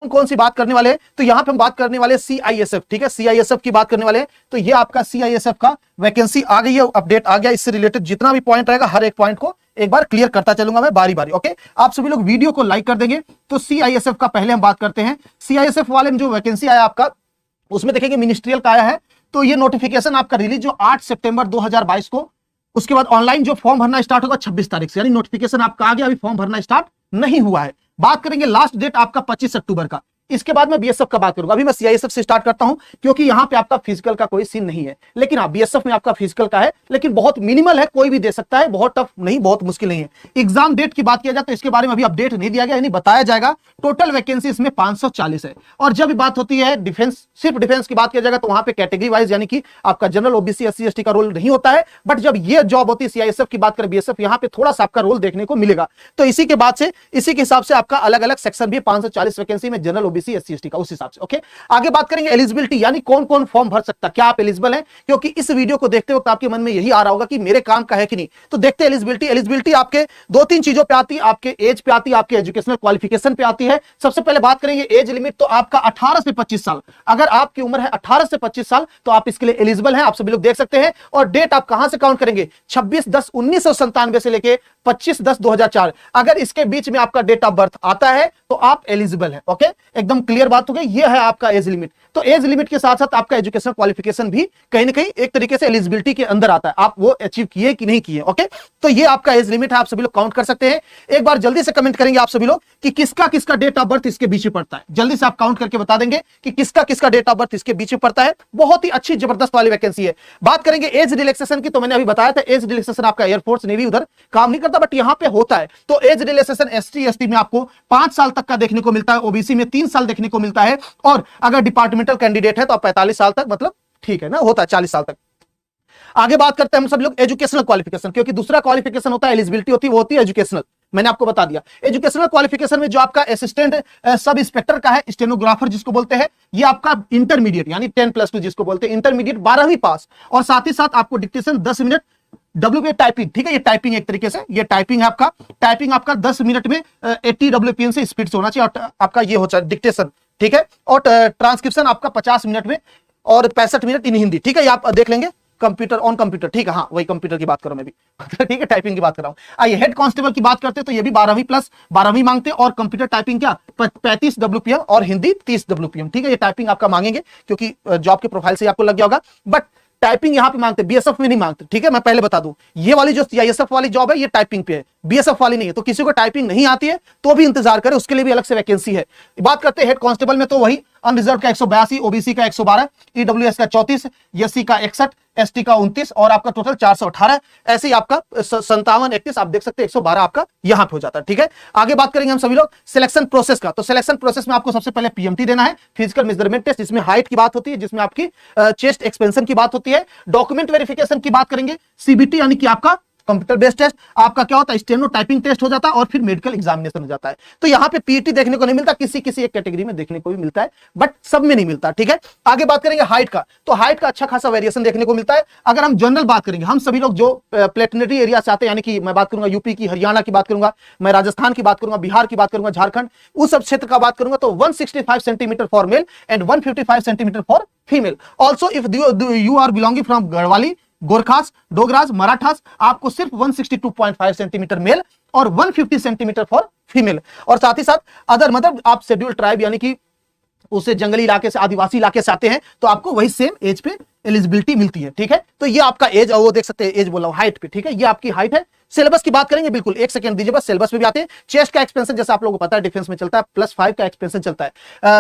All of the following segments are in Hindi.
कौन सी बात करने वाले हैं, तो यहां पे हम बात करने वाले CISF, ठीक है, CISF की बात करने वाले हैं। तो ये आपका CISF का वैकेंसी आ गई है, अपडेट आ गया। इससे रिलेटेड जितना भी पॉइंट रहेगा हर एक पॉइंट को एक बार क्लियर करता चलूंगा मैं बारी बारी। ओके, आप सभी लोग वीडियो को लाइक कर देंगे। तो CISF का पहले हम बात करते हैं। CISF वाले में जो वैकेंसी आया आपका, उसमें देखेंगे मिनिस्ट्रियल का आया है। तो ये नोटिफिकेशन आपका रिलीज जो 8 सितंबर 2022 को, उसके बाद ऑनलाइन जो फॉर्म भरना स्टार्ट होगा 26 तारीख से, यानी नोटिफिकेशन आपका आ गया, अभी फॉर्म भरना स्टार्ट नहीं हुआ है। बात करेंगे लास्ट डेट आपका 25 अक्टूबर का। इसके बाद मैं BSF का बात करूंगा। अभी मैं CISF से स्टार्ट करता हूं क्योंकि यहां पे आपका फिजिकल का कोई सीन नहीं है, लेकिन हाँ BSF में आपका फिजिकल का है, लेकिन बहुत मिनिमल है, कोई भी दे सकता है, बहुत टफ नहीं, बहुत मुश्किल नहीं है। एग्जाम डेट की बात किया जाए तो इसके बारे में अभी अपडेट नहीं दिया गया, यानी बताया जाएगा। टोटल वैकेंसी इसमें 540 है। और जब बात होती है डिफेंस, सिर्फ डिफेंस की बात किया जाएगा तो वहां पे कैटेगरी वाइज यानी कि आपका जनरल, OBC, SC ST का रोल नहीं होता है। बट जब ये जॉब होती है CISF की बात करें, BSF, यहां पे थोड़ा सा आपका रोल देखने को मिलेगा। तो इसी के बाद से, इसी के हिसाब से आपका अलग अलग सेक्शन भी 540 वैकेंसी में जनरल, OBC, SC ST का, उस हिसाब से। ओके, आगे बात करेंगे एलिजिबिलिटी, यानी कौन कौन फॉर्म भर सकता है, क्या आप एलिजिबल हैं, क्योंकि इस वीडियो को देखते वक्त आपके मन में यही आ रहा होगा कि मेरे काम का है कि नहीं। तो देखते हैं एलिजिबिलिटी। एलिजिबिलिटी आपके दो तीन चीजों पे आती है, आपके एज पे आती है, आपके एजुकेशनल क्वालिफिकेशन पे आती है। सबसे पहले बात करेंगे एज लिमिट, तो आपका 18 से 25 साल, अगर आपकी उम्र है 18 से 25 साल तो आप इसके लिए एलिजिबल हैं, आप सभी लोग देख सकते हैं। और डेट आप कहां से काउंट करेंगे, 26/10/1997 से लेके 25/10/2004, अगर इसके बीच में आपका डेट ऑफ बर्थ आता है तो आप एलिजिबल हैं। ओके, एकदम क्लियर बात हो गई। ये है आपका एज लिमिट। तो एज लिमिट के साथ साथ आपका एजुकेशनल क्वालिफिकेशन भी कहीं ना कहीं एक तरीके से एलिजिबिलिटी के अंदर आता है, आप वो अचीव किए कि नहीं किए। ओके, तो ये आपका एज लिमिट है, आप सभी लोग काउंट कर सकते हैं। एक बार जल्दी से कमेंट करेंगे आप सभी लोग कि किसका किसका डेट ऑफ बर्थ इसके बीच में पड़ता है, जल्दी से आप काउंट करके बता देंगे कि किसका किसका डेट ऑफ बर्थ इसके बीच में पड़ता है। बहुत ही अच्छी जबरदस्त वाली वैकेंसी है। बात करेंगे एज रिलैक्सेशन की, तो मैंने अभी बताया था एज रिलैक्सेशन आपका एयरफोर्स, नेवी उधर काम नहीं करता, बट यहां पे होता है। तो एज रिलैक्सेशन ST ST में आपको 5 साल तक का देखने को मिलता है, OBC में 3 साल देखने को मिलता है, और अगर डिपार्टमेंटल कैंडिडेट है तो 45 साल तक, मतलब ठीक है ना, होता है 40 साल तक। आगे बात करते हैं हम सब लोग एजुकेशनल क्वालिफिकेशन, क्योंकि दूसरा क्वालिफिकेशन होता है, एलिजिबिलिटी होती है, वो होती है एजुकेशनल। मैंने आपको बता दिया एजुकेशनल क्वालिफिकेशन में जो आपका असिस्टेंट सब इंस्पेक्टर का है, स्टेनोग्राफर जिसको बोलते हैं, ये आपका इंटरमीडिएट यानी 10+2 जिसको बोलते हैं, इंटरमीडिएट 12वीं पास, और साथ ही साथ आपको डिक्टेशन 10 मिनट, WPM टाइपिंग, ठीक है, ये टाइपिंग एक तरीके से, ये टाइपिंग है आपका, टाइपिंग आपका 10 मिनट में 80 WPM से स्पीड से होना चाहिए, और आपका ये होता है डिक्टेशन, ठीक है, और ट्रांसक्रिप्शन आपका 50 मिनट में और 65 मिनट इन हिंदी, ठीक है, ये आप देख लेंगे। कंप्यूटर ऑन कंप्यूटर, ठीक है, हाँ वही कंप्यूटर की बात करो मैं भी ठीक है, टाइपिंग की बात कर रहा हूं। आइए हेड कांस्टेबल की बात करते हैं, तो ये भी 12वीं प्लस 12वीं मांगते हैं, और कंप्यूटर टाइपिंग क्या 35 WPM और हिंदी 30 WPM, ठीक है, ये टाइपिंग आपका मांगेंगे क्योंकि जॉब के प्रोफाइल से आपको लग गया होगा। बट टाइपिंग यहां पे मांगते, BSF में नहीं मांगते, ठीक है, मैं पहले बता दूं, ये वाली जो CISF वाली जॉब है ये टाइपिंग पे है, BSF वाली नहीं है। तो किसी को टाइपिंग नहीं आती है तो भी इंतजार करे, उसके लिए भी अलग से वैकेंसी है। बात करते हैं हेड कांस्टेबल में, तो वही अनरिजर्व का 182, OBC का 112, EWS का 34, SC का 61, ST का 29, और आपका टोटल 418। ऐसे ही आपका 57 31, आप देख सकते हैं 112 आपका यहां पे हो जाता है, ठीक है। आगे बात करेंगे हम सभी लोग सिलेक्शन प्रोसेस का। तो सिलेक्शन प्रोसेस में आपको सबसे पहले PMT देना है, फिजिकल मेजरमेंट टेस्ट, जिसमें हाइट की बात होती है, जिसमें आपकी चेस्ट एक्सपेंशन की बात होती है। डॉक्यूमेंट वेरिफिकेशन की बात करेंगे, CBT यानी कि आपका कंप्यूटर बेस्ड टेस्ट, आपका क्या होता है स्टेनो टाइपिंग टेस्ट हो जाता है, और फिर मेडिकल एग्जामिनेशन हो जाता है। तो यहां पे PET देखने को नहीं मिलता, किसी किसी एक कैटेगरी में देखने को भी मिलता है, बट सब में नहीं मिलता, ठीक है। आगे बात करेंगे हाइट का, तो हाइट का अच्छा खासा वेरिएशन देखने को मिलता है। अगर हम जनरल बात करेंगे, हम सभी लोग जो प्लेटनरी एरिया से आते हैं, यानी कि मैं बात करूंगा यूपी की, हरियाणा की बात करूंगा, मैं राजस्थान की बात करूंगा, बिहार की बात करूंगा, झारखंड, उस सब क्षेत्र का बात करूंगा, तो 165 centimetre for male and 155 centimetre for female. Also if you are belonging from Garhwali, Gorkhas, Dogras, Marathas, आपको सिर्फ 162.5 सेंटीमीटर मेल और 150 सेंटीमीटर फॉर फीमेल। और साथ ही साथ अदर, मतलब आप शेड्यूल ट्राइब यानी कि उसे जंगली इलाके से, आदिवासी इलाके से आते हैं, तो आपको वही सेम एज पे एलिजिबिलिटी मिलती है, ठीक है। तो ये आपका एज, वो देख सकते हैं एज बोला हाइट पे, ठीक है, ये आपकी हाइट है। सिलेबस की बात करेंगे, बिल्कुल एक सेकंड दीजिए बस, सिलेबस में भी आते हैं। चेस्ट का एक्सपेंशन जैसा आप लोगों को पता है डिफेंस में चलता है, +5 का एक्सपेंशन चलता है।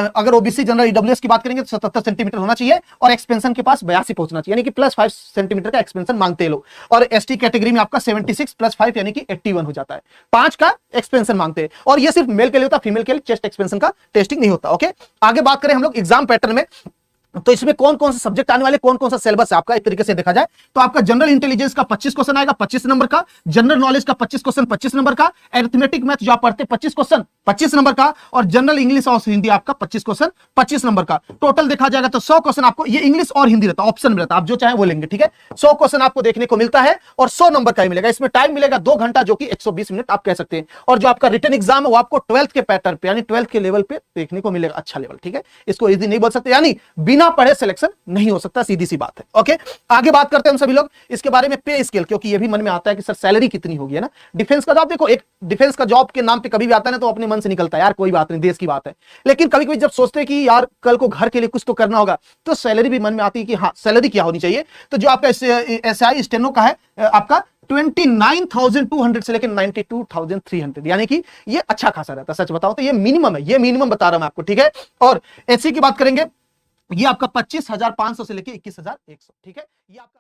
अगर OBC जनरल EWS की बात करेंगे तो 77 सेंटीमीटर होना चाहिए, और एक्सपेंशन के पास 82 पहुंचना चाहिए, यानी कि +5 सेंटीमीटर का एक्सपेंशन मांगते हैं लोग। और ST कैटेगरी में आपका 76 + 5 यानी कि 81 हो जाता है, 5 का एक्सपेंशन मांगते हैं। और ये सिर्फ मेल के लिए होता है, फीमेल के लिए चेस्ट एक्सपेंशन का टेस्टिंग नहीं होता। ओके, आगे बात करें हम लोग एग्जाम पैटर्न में, तो इसमें कौन कौन से सब्जेक्ट आने वाले, कौन कौन सा सिलेबस है आपका, एक तरीके से देखा जाए तो आपका जनरल इंटेलिजेंस का 25 क्वेश्चन आएगा 25 नंबर का, जनरल नॉलेज का 25 क्वेश्चन 25 नंबर का, अरिथमेटिक मैथ जो आप पढ़ते 25 क्वेश्चन 25 नंबर का, और जनरल इंग्लिश और हिंदी आपका 25 क्वेश्चन 25 नंबर का। टोटल देखा जाएगा तो 100 क्वेश्चन आपको, ये इंग्लिश और हिंदी रहता है, ऑप्शन में रहता है, आप जो चाहे वो लेंगे, ठीक है। 100 क्वेश्चन आपको देखने को मिलता है और 100 नंबर का ही मिलेगा। इसमें टाइम मिलेगा 2 घंटा, जो कि 120 मिनट आप कह सकते हैं। और जो आपका रिटन एग्जाम है वो आपको 12th के पैटर्न पे, यानी 12th के लेवल पे देखने को मिलेगा, अच्छा लेवल, ठीक है। इसको इजी नहीं बोल सकते, यानी बिना पढ़े सिलेक्शन नहीं हो सकता, सीधी सी बात है। ओके, आगे बात करते हैं हम सभी लोग इसके बारे में, पे स्केल, क्योंकि ये भी मन में आता है कि सर सैलरी कितनी होगी, है ना। डिफेंस का जॉब देखो, एक डिफेंस का जॉब के नाम पे कभी भी आता है ना तो अपने मन से निकलता है यार कोई बात नहीं, देश की बात है। लेकिन कभी कभी जब सोचते हैं कि यार कल को घर के लिए कुछ तो करना होगा, तो सैलरी भी मन में आती है कि हाँ सैलरी क्या होनी चाहिए। तो जो आपका SI स्टेनो का है आपका 29,200 से लेकर 92,300, यानी कि ये अच्छा खासा रहता है। सच बताओ तो ये मिनिमम है, ये मिनिमम बता रहा हूं मैं आपको, ठीक है। और SC की बात करेंगे, ये आपका 25,500 से लेकर 21,100, ठीक है। ये आपका